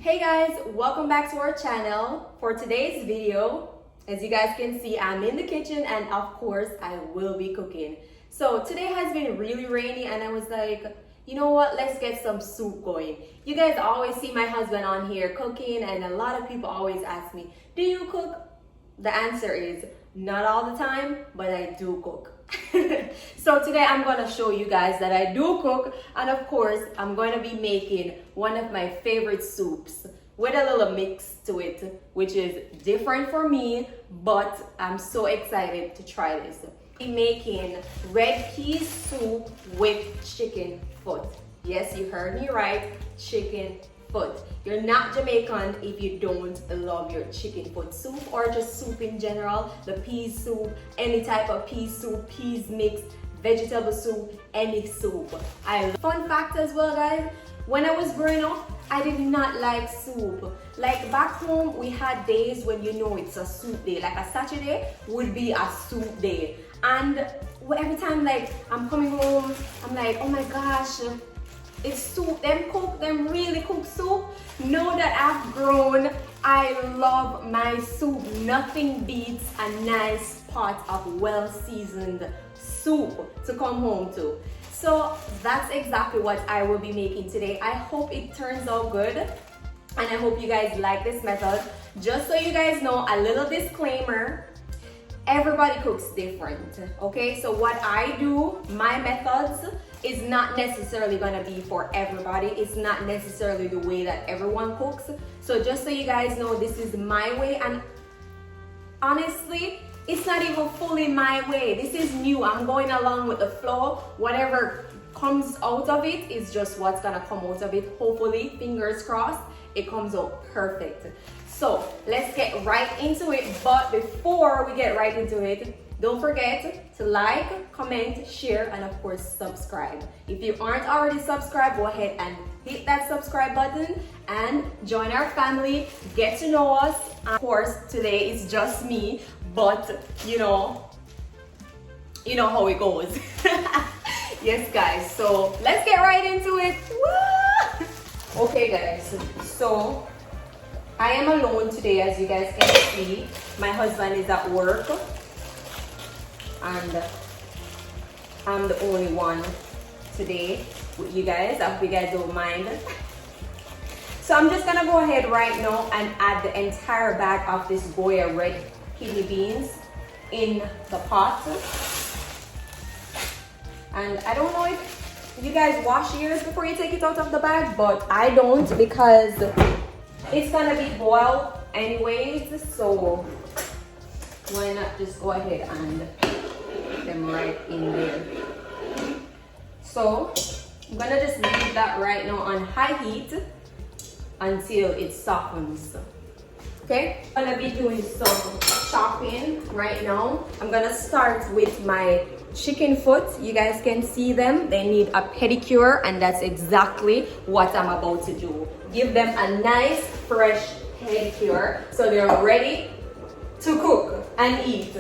Hey guys, welcome back to our channel. For today's video, as you guys can see, I'm in the kitchen and of course I will be cooking. So today has been really rainy and I was like, you know what, let's get some soup going. You guys always see my husband on here cooking and a lot of people always ask me, do you cook? The answer is not all the time, but I do cook. So today I'm going to show you guys that I do cook, and of course I'm going to be making one of my favorite soups with a little mix to it, which is different for me, but I'm so excited to try this. I'm making red pea soup with chicken foot. Yes, you heard me right, chicken foot. You're not Jamaican if you don't love your chicken foot soup or just soup in general. The pea soup, any type of pea soup, peas mix, vegetable soup, any soup. Fun fact as well, guys, when I was growing up, I did not like soup. Like back home, we had days when it's a soup day. Like a Saturday would be a soup day. And every time like I'm coming home, I'm like, oh my gosh, it's soup, them really cook soup. Know that I've grown, I love my soup. Nothing beats a nice pot of well-seasoned soup to come home to. So that's exactly what I will be making today. I hope it turns out good and I hope you guys like this method. Just so you guys know, a little disclaimer, everybody cooks different, okay? So what I do, my methods, is not necessarily gonna be for everybody. It's not necessarily the way that everyone cooks. So just so you guys know, this is my way, and honestly, it's not even fully my way. This is new. I'm going along with the flow. Whatever comes out of it is just what's gonna come out of it. Hopefully, fingers crossed, it comes out perfect. So let's get right into it. But before we get right into it, don't forget to like, comment, share, and of course subscribe. If you aren't already subscribed, go ahead and hit that subscribe button and join our family, get to know us. Of course, today is just me, but you know how it goes. Yes guys, so let's get right into it. Woo! Okay guys, so I am alone today, as you guys can see. My husband is at work and I'm the only one today with you guys. I hope you guys don't mind. So I'm just gonna go ahead right now and add the entire bag of this Goya red kidney beans in the pot. And I don't know if you guys wash yours before you take it out of the bag, but I don't, because it's gonna be boiled anyways, so why not just go ahead and put them right in there. So I'm gonna just leave that right now on high heat until it softens. Okay, I'm gonna be doing some chopping right now. I'm gonna start with my chicken foot. You guys can see them. They need a pedicure, and that's exactly what I'm about to do. Give them a nice fresh pedicure so they're ready to cook and eat.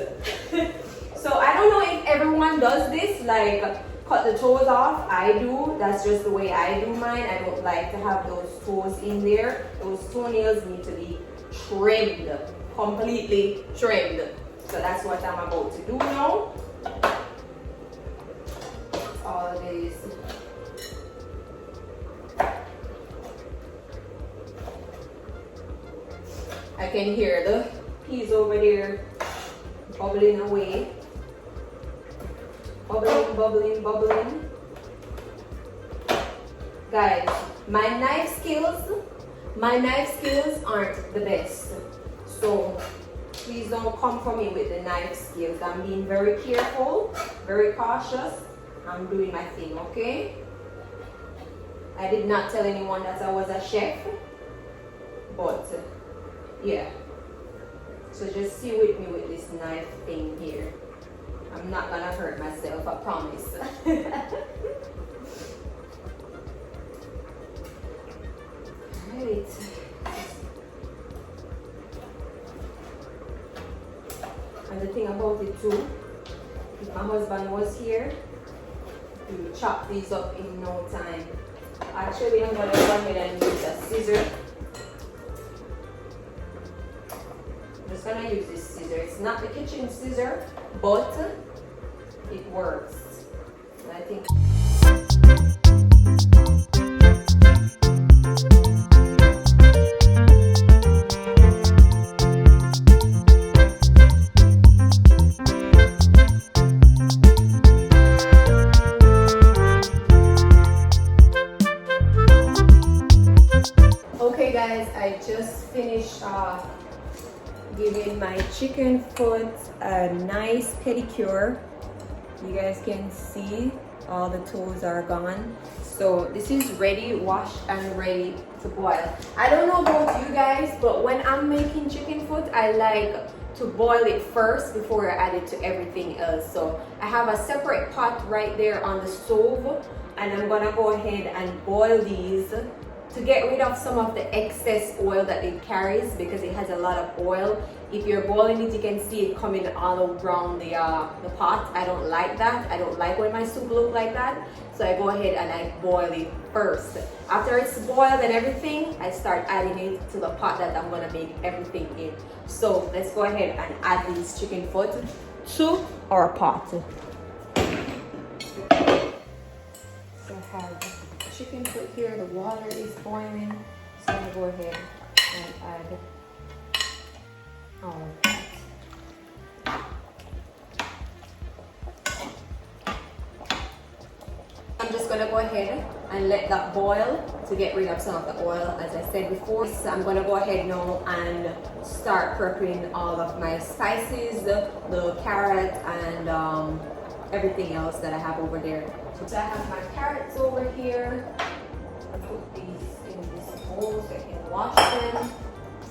So I don't know if everyone does this, like cut the toes off. I do. That's just the way I do mine. I don't like to have those toes in there. Those toenails need to be trimmed, completely trimmed. So that's what I'm about to do now. That's all it is. I can hear the peas over there bubbling away. Bubbling, bubbling, bubbling. Guys, my knife skills aren't the best. So please don't come for me with the knife skills. I'm being very careful, very cautious. I'm doing my thing, okay? I did not tell anyone that I was a chef, but yeah. So just stay with me with this knife thing here. I'm not gonna hurt myself, I promise. Alright. And the thing about it too, if my husband was here, he would chop these up in no time. Actually, I'm gonna go ahead and use a scissor use this scissor. It's not the kitchen scissor, but it works. And I think. Okay guys, I just finished giving my chicken foot a nice pedicure. You guys can see all the toes are gone. So this is ready, washed and ready to boil. I don't know about you guys, but when I'm making chicken foot, I like to boil it first before I add it to everything else. So I have a separate pot right there on the stove, and I'm gonna go ahead and boil these to get rid of some of the excess oil that it carries, because it has a lot of oil. If you're boiling it, you can see it coming all around the pot. I don't like that. I don't like when my soup look like that. So I go ahead and I boil it first. After it's boiled and everything, I start adding it to the pot that I'm gonna make everything in. So let's go ahead and add this chicken foot to our pot. So I have chicken foot here, the water is boiling, so I'm gonna go ahead and add all of that. I'm just gonna go ahead and let that boil to get rid of some of the oil, as I said before. So I'm gonna go ahead now and start prepping all of my spices, the carrot, and everything else that I have over there. So I have my carrots over here. I put these in this bowl so I can wash them.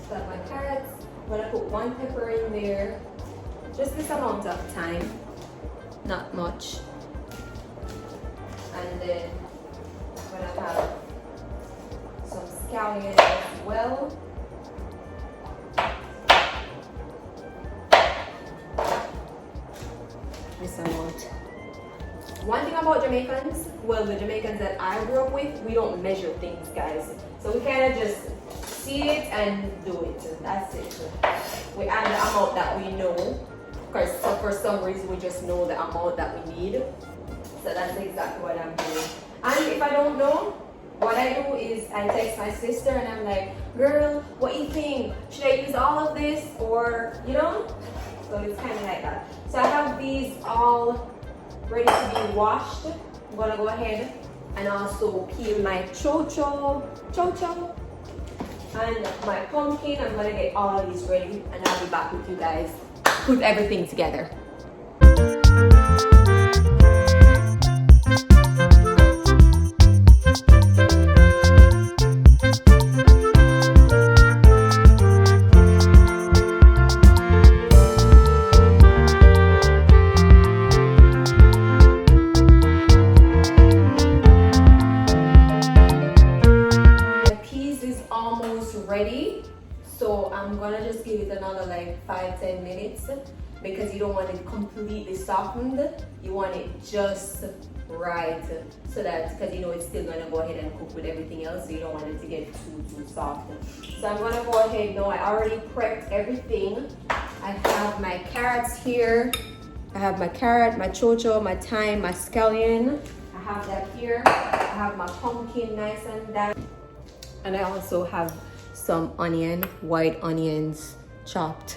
So I have my carrots. I'm gonna put 1 pepper in there. Just this amount of time, not much. And then I'm gonna have some scallions as well. This amount. One thing about Jamaicans, well, the Jamaicans that I grew up with, we don't measure things, guys. So we kind of just see it and do it. That's it. We add the amount that we know, because for some reason we just know the amount that we need. So that's exactly what I'm doing. And if I don't know, what I do is I text my sister and I'm like, girl, what do you think? Should I use all of this, or, you know? So it's kind of like that. So I have these all ready to be washed. I'm gonna go ahead and also peel my chocho and my pumpkin. I'm gonna get all of these ready, and I'll be back with you guys, put everything together. Ready, so I'm gonna just give it another like 5-10 minutes, because you don't want it completely softened. You want it just right, so that, because you know it's still gonna go ahead and cook with everything else, so you don't want it to get too soft. So I'm gonna go ahead now. I already prepped everything. I have my carrots here. I have my carrot, my chocho, my thyme, my scallion. I have that here. I have my pumpkin nice and done, and I also have some onion, white onions chopped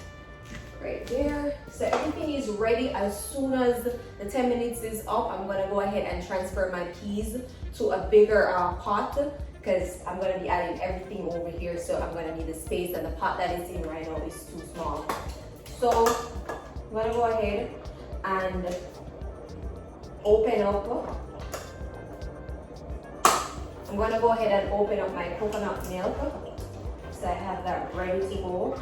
right there. So everything is ready. As soon as the 10 minutes is up, I'm gonna go ahead and transfer my peas to a bigger pot, because I'm gonna be adding everything over here, so I'm gonna need the space, and the pot that it's in right now is too small. So I'm gonna go ahead and open up. I'm gonna go ahead and open up my coconut milk. So I have that ready to go.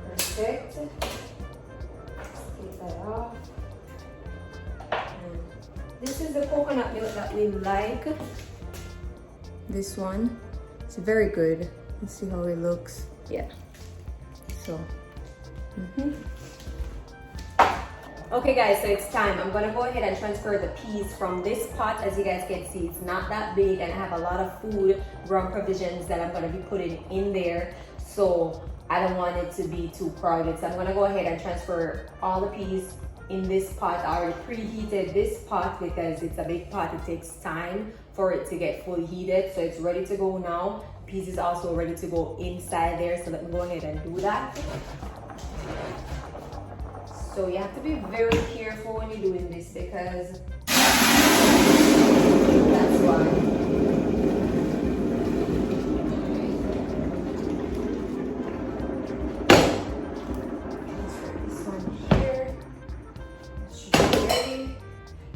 Perfect. Take that off. And this is the coconut milk that we like. This one. It's very good. Let's see how it looks. Yeah. So. Okay guys, so it's time. I'm gonna go ahead and transfer the peas from this pot. As you guys can see, it's not that big, and I have a lot of food, ground provisions that I'm gonna be putting in there. so I don't want it to be too crowded. So I'm gonna go ahead and transfer all the peas in this pot. I already preheated this pot because it's a big pot. It takes time for it to get fully heated. So it's ready to go now. Peas is also ready to go inside there. So let me go ahead and do that. So you have to be very careful when you're doing this because that's why.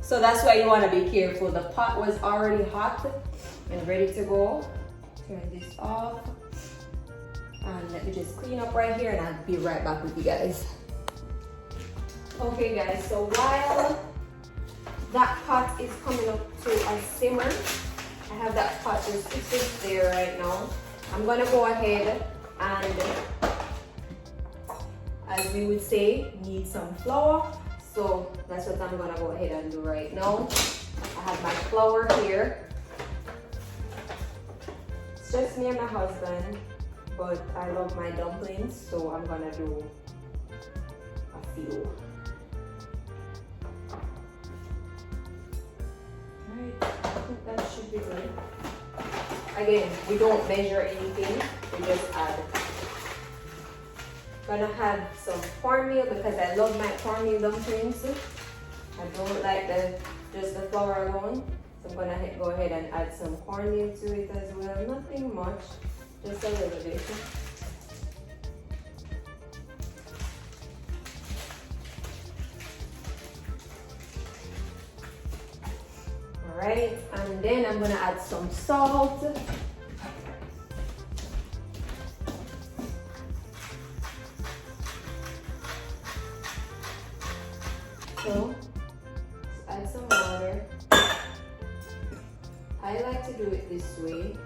So that's why you want to be careful. The pot was already hot and ready to go. Turn this off. And let me just clean up right here and I'll be right back with you guys. Okay guys, so while that pot is coming up to a simmer, I have that pot just sits there right now. I'm gonna go ahead and, as we would say, knead some flour. So that's what I'm gonna go ahead and do right now. I have my flour here. It's just me and my husband, but I love my dumplings, so I'm gonna do a few. Alright, I think that should be good. Again, we don't measure anything, we just add. Gonna have some cornmeal because I love my cornmeal dumplings. I don't like just the flour alone. So I'm gonna go ahead and add some cornmeal to it as well. Nothing much, just a little bit. Alright, and then I'm gonna add some salt. So, let's add some water. I like to do it this way.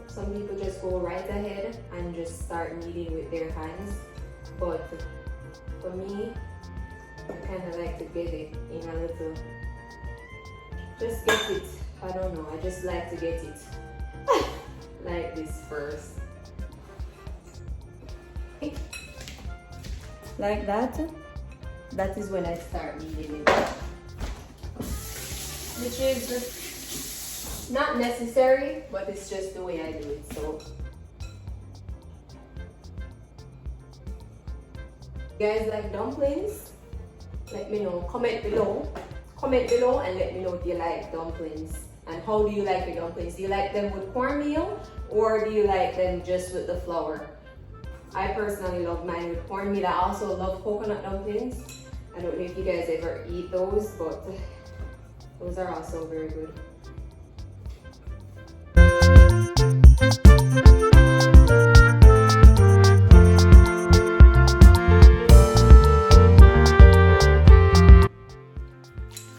Some people just go right ahead and just start kneading with their hands. But for me, I kind of like to get it in a little, just get it, I don't know, I just like to get it like this first. Like that. That is when I start kneading it. Which is not necessary, but it's just the way I do it. So, you guys like dumplings? Let me know. Comment below. Comment below and let me know if you like dumplings. And how do you like your dumplings? Do you like them with cornmeal or do you like them just with the flour? I personally love mine with cornmeal. I also love coconut dumplings. I don't know if you guys ever eat those, but those are also very good.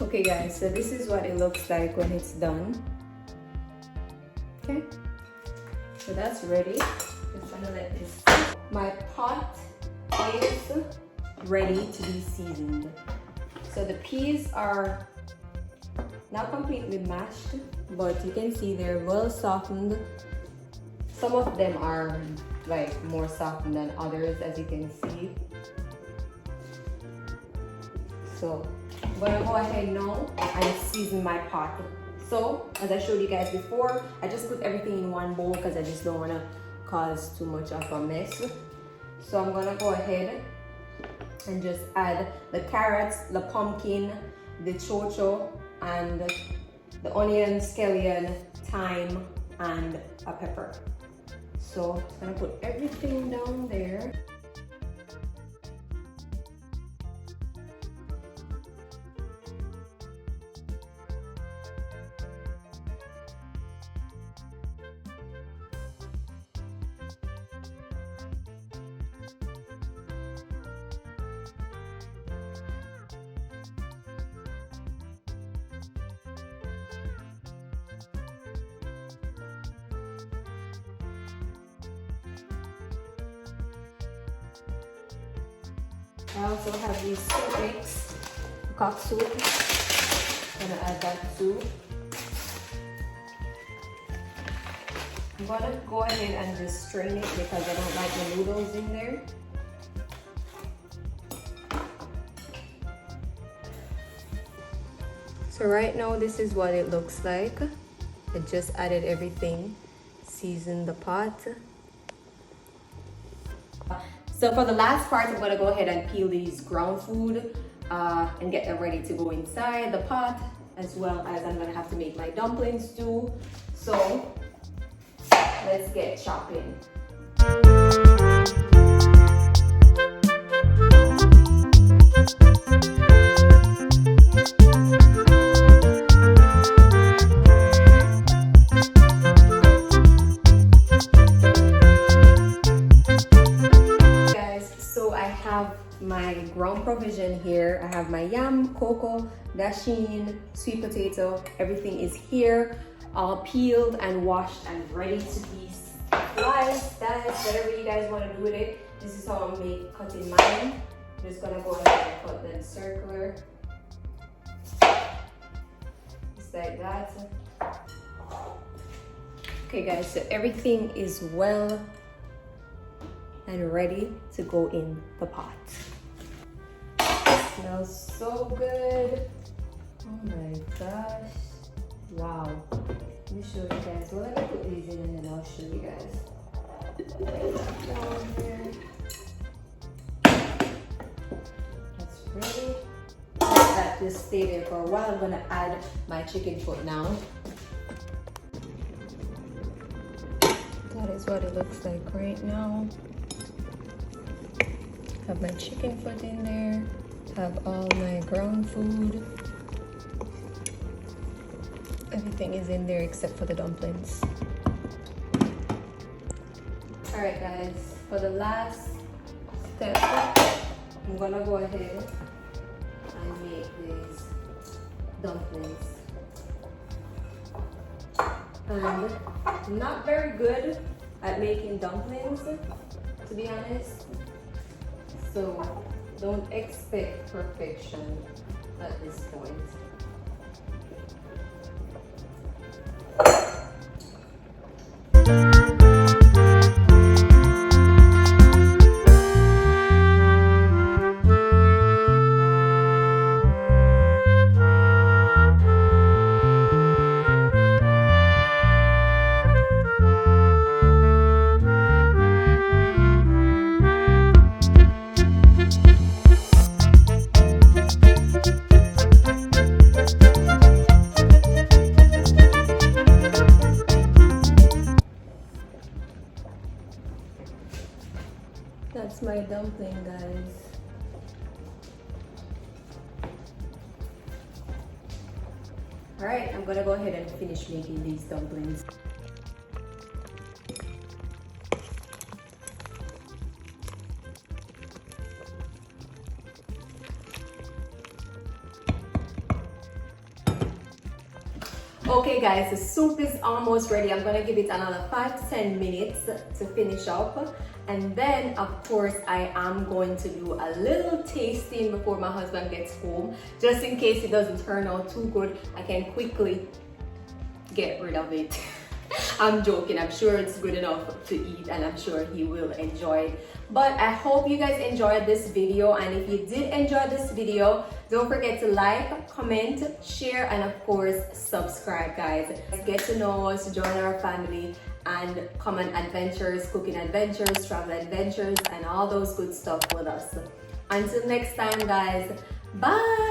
Okay guys, so this is what it looks like when it's done. Okay, so that's ready. Just gonna let this. My pot is ready to be seasoned. So the peas are not completely mashed, but you can see they're well softened. Some of them are like more softened than others, as you can see. So I'm gonna go ahead now and season my pot. So as I showed you guys before, I just put everything in one bowl because I just don't want to cause too much of a mess. So I'm gonna go ahead and just add the carrots, the pumpkin, the chocho, and the onion, scallion, thyme, and a pepper. So I'm gonna put everything down there. I also have these soup mix, cock soup. I'm gonna add that too. I'm gonna go ahead and just strain it because I don't like the noodles in there. So right now this is what it looks like. I just added everything, seasoned the pot. So for the last part, I'm gonna go ahead and peel these ground food and get them ready to go inside the pot, as well as I'm gonna have to make my dumplings too. So let's get chopping. My ground provision here. I have my yam, cocoa, dasheen, sweet potato. Everything is here, all peeled and washed and ready to be sliced, diced, whatever you guys want to do with it. This is how I'm cutting mine. I'm just gonna go ahead and cut them circular, just like that. Okay guys, so everything is well and ready to go in the pot. Smells so good. Oh my gosh. Wow. Let me show you guys. Well, let me put these in and then I'll show you guys. Down here. That's ready. Let that just stay there for a while. I'm gonna add my chicken foot now. That is what it looks like right now. Have my chicken foot in there. Have all my ground food. Everything is in there except for the dumplings. Alright guys, for the last step, I'm gonna go ahead and make these dumplings. And I'm not very good at making dumplings, to be honest. So don't expect perfection at this point. That's my dumpling, guys. All right, I'm gonna go ahead and finish making these dumplings. Okay guys, the soup is almost ready. I'm gonna give it another 5 to 10 minutes to finish up. And then of course I am going to do a little tasting before my husband gets home. Just in case it doesn't turn out too good, I can quickly get rid of it. I'm joking, I'm sure it's good enough to eat and I'm sure he will enjoy it. But I hope you guys enjoyed this video, and if you did enjoy this video, don't forget to like, comment, share, and of course subscribe, guys. Get to know us, join our family, and come on adventures, cooking adventures, travel adventures, and all those good stuff with us. Until next time, guys, bye.